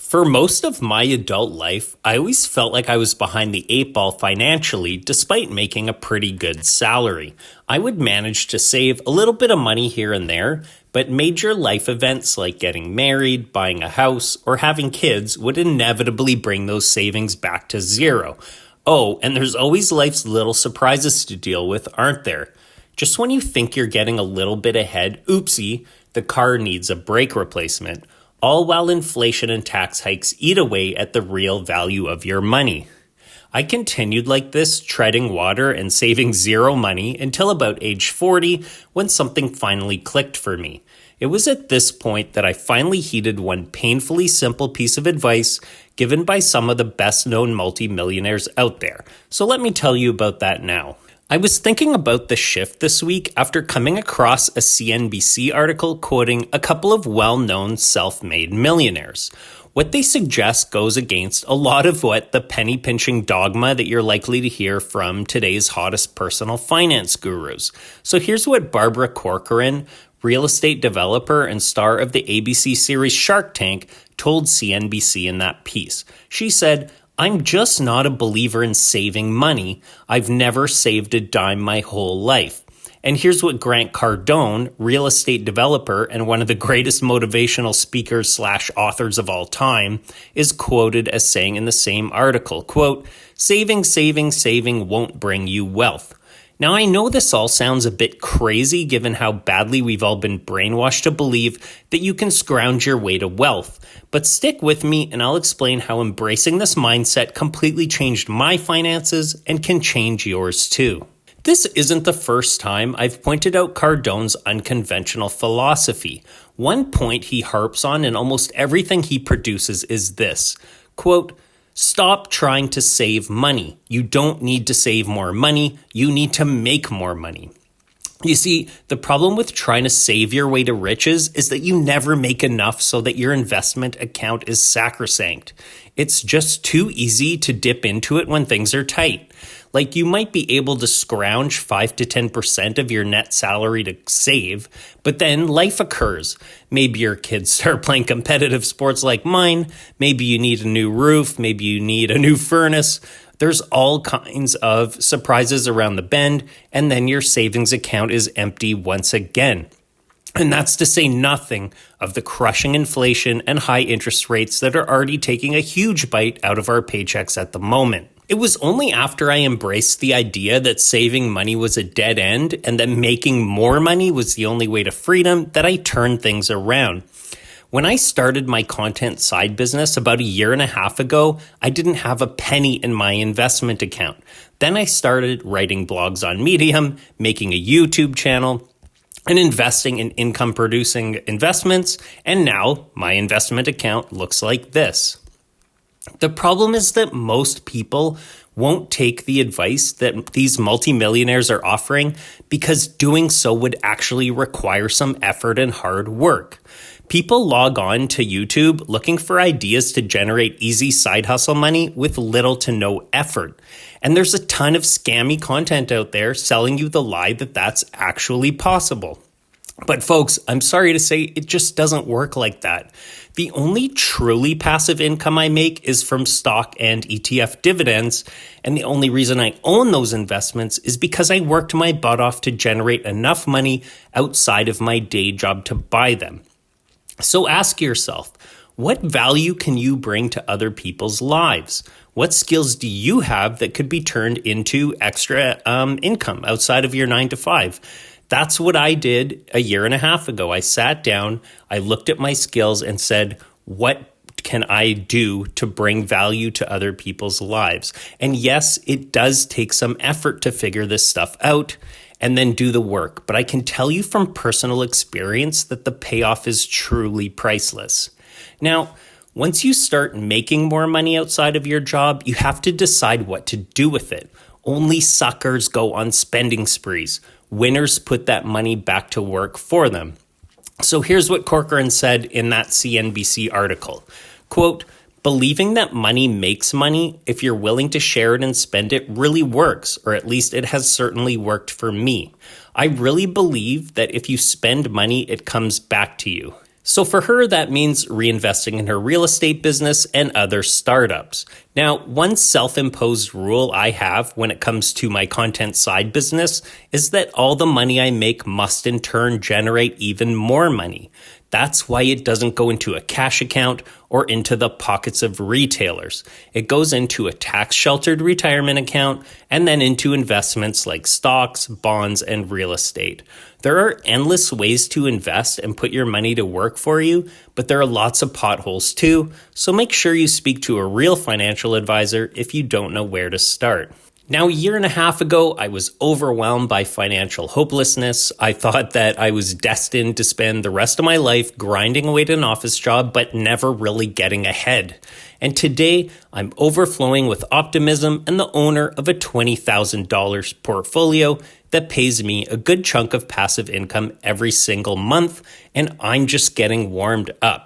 For most of my adult life, I always felt like I was behind the eight ball financially despite making a pretty good salary. I would manage to save a little bit of money here and there, but major life events like getting married, buying a house, or having kids would inevitably bring those savings back to zero. Oh, and there's always life's little surprises to deal with, aren't there? Just when you think you're getting a little bit ahead, oopsie, the car needs a brake replacement. All while inflation and tax hikes eat away at the real value of your money. I continued like this, treading water and saving zero money until about age 40 when something finally clicked for me. It was at this point that I finally heeded one painfully simple piece of advice given by some of the best known multimillionaires out there. So let me tell you about that now. I was thinking about the shift this week after coming across a CNBC article quoting a couple of well-known self-made millionaires. What they suggest goes against a lot of what the penny-pinching dogma that you're likely to hear from today's hottest personal finance gurus. So here's what Barbara Corcoran, real estate developer and star of the ABC series Shark Tank, told CNBC in that piece. She said, "I'm just not a believer in saving money. I've never saved a dime my whole life." And here's what Grant Cardone, real estate developer and one of the greatest motivational speakers / authors of all time, is quoted as saying in the same article, quote, "Saving, saving, saving won't bring you wealth." Now, I know this all sounds a bit crazy given how badly we've all been brainwashed to believe that you can scrounge your way to wealth, but stick with me and I'll explain how embracing this mindset completely changed my finances and can change yours too. This isn't the first time I've pointed out Cardone's unconventional philosophy. One point he harps on in almost everything he produces is this, quote, "Stop trying to save money. You don't need to save more money. You need to make more money." You see, the problem with trying to save your way to riches is that you never make enough so that your investment account is sacrosanct. It's just too easy to dip into it when things are tight. Like you might be able to scrounge 5 to 10% of your net salary to save, but then life occurs. Maybe your kids start playing competitive sports like mine. Maybe you need a new roof. Maybe you need a new furnace. There's all kinds of surprises around the bend, and then your savings account is empty once again. And that's to say nothing of the crushing inflation and high interest rates that are already taking a huge bite out of our paychecks at the moment. It was only after I embraced the idea that saving money was a dead end and that making more money was the only way to freedom that I turned things around. When I started my content side business about a year and a half ago, I didn't have a penny in my investment account. Then I started writing blogs on Medium, making a YouTube channel, and investing in income-producing investments, and now my investment account looks like this. The problem is that most people won't take the advice that these multimillionaires are offering because doing so would actually require some effort and hard work. People log on to YouTube looking for ideas to generate easy side hustle money with little to no effort. And there's a ton of scammy content out there selling you the lie that that's actually possible. But folks, I'm sorry to say it just doesn't work like that. The only truly passive income I make is from stock and ETF dividends, and the only reason I own those investments is because I worked my butt off to generate enough money outside of my day job to buy them. So ask yourself, what value can you bring to other people's lives? What skills do you have that could be turned into extra income outside of your 9 to 5? That's what I did a year and a half ago. I sat down, I looked at my skills and said, what can I do to bring value to other people's lives? And yes, it does take some effort to figure this stuff out and then do the work. But I can tell you from personal experience that the payoff is truly priceless. Now, once you start making more money outside of your job, you have to decide what to do with it. Only suckers go on spending sprees. Winners put that money back to work for them. So here's what Corcoran said in that CNBC article. Quote, "Believing that money makes money, if you're willing to share it and spend it, really works, or at least it has certainly worked for me. I really believe that if you spend money, it comes back to you. So for her, that means reinvesting in her real estate business and other startups. Now, one self-imposed rule I have when it comes to my content side business is that all the money I make must in turn generate even more money. That's why it doesn't go into a cash account or into the pockets of retailers. It goes into a tax-sheltered retirement account and then into investments like stocks, bonds, and real estate. There are endless ways to invest and put your money to work for you, but there are lots of potholes too, so make sure you speak to a real financial advisor if you don't know where to start. Now, a year and a half ago, I was overwhelmed by financial hopelessness. I thought that I was destined to spend the rest of my life grinding away at an office job, but never really getting ahead. And today, I'm overflowing with optimism and the owner of a $20,000 portfolio that pays me a good chunk of passive income every single month, and I'm just getting warmed up.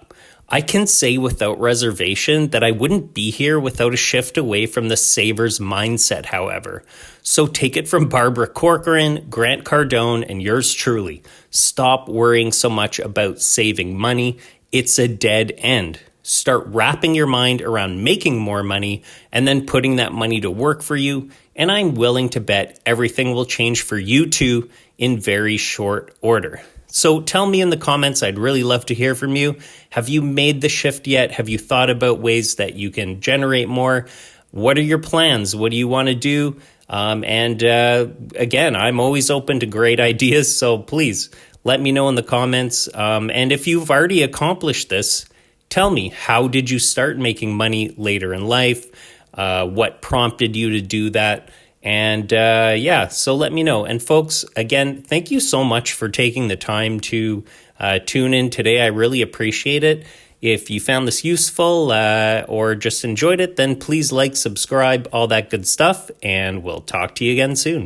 I can say without reservation that I wouldn't be here without a shift away from the saver's mindset, however. So take it from Barbara Corcoran, Grant Cardone, and yours truly. Stop worrying so much about saving money. It's a dead end. Start wrapping your mind around making more money and then putting that money to work for you. And I'm willing to bet everything will change for you too in very short order. So tell me in the comments, I'd really love to hear from you. Have you made the shift yet? Have you thought about ways that you can generate more? What are your plans? What do you want to do? Again, I'm always open to great ideas, so please let me know in the comments. And if you've already accomplished this, tell me, how did you start making money later in life? What prompted you to do that? And so let me know. And folks, again, thank you so much for taking the time to tune in today. I really appreciate it. If you found this useful or just enjoyed it, then please like, subscribe, all that good stuff, and we'll talk to you again soon.